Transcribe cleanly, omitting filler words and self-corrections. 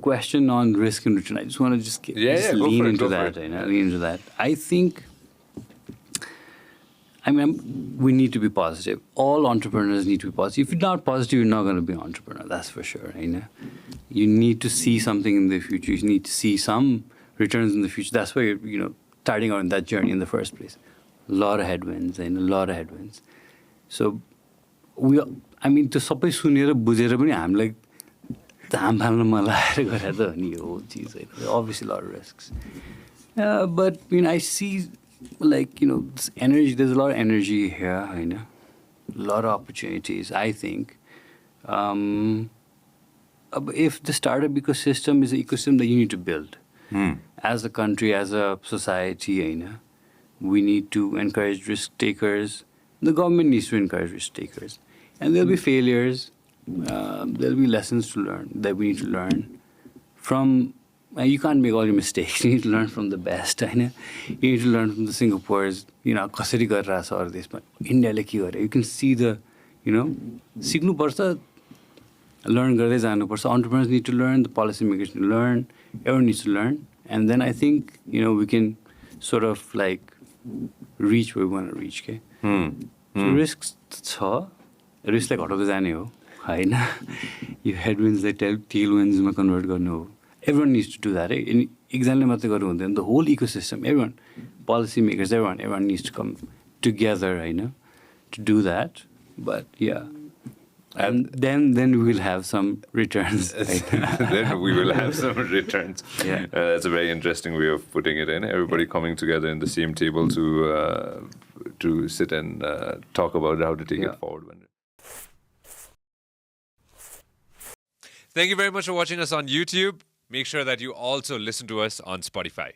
question on risk and return. I just want to just lean into that. I think, we need to be positive. All entrepreneurs need to be positive. If you're not positive, you're not going to be an entrepreneur. That's for sure. You need to see something in the future. You need to see some returns in the future. That's why you're starting on that journey in the first place. A lot of headwinds. So त्यो सबै सुनेर बुझेर पनि हामीलाई धाम फाल्न मन लागेर गरे त नि हो चिज हैन. Obviously a lot of risks. But I see this energy, there's a lot of energy here, a lot of opportunities, I think. If the startup ecosystem is an ecosystem that you need to build, as a country, as a society, we need to encourage risk takers. The government needs to encourage risk takers. And there'll be failures, there'll be lessons to learn that we need to learn from. You can't make all your mistakes. You need to learn from the best. You need to learn from the Singapore's, कसरी गरिरहेको छ अरू देशमा, इन्डियाले के गरे. You can see the, सिक्नुपर्छ, learn गर्दै जानुपर्छ. Entrepreneurs need to learn, the policymakers need to learn, everyone needs to learn. And then I think, we can sort of reach where we want to reach. Okay? So risks छ, रिस्कलाई घटाउँदै जाने हो हैन. यो हेडविन्ड्सलाई टेलविन्ड्समा convert गर्नु हो. Everyone needs to do that. Example मात्रै गर्नु हुँदैन. The whole ecosystem, everyone, policy makers, everyone needs to come together, to do that. But yeah, and then we will have some returns. Then we will have some returns. Yeah, that's a very interesting way of putting it. Everybody coming together in the same table to sit and talk about how to take it forward. Thank you very much for watching us on YouTube. Make sure that you also listen to us on Spotify.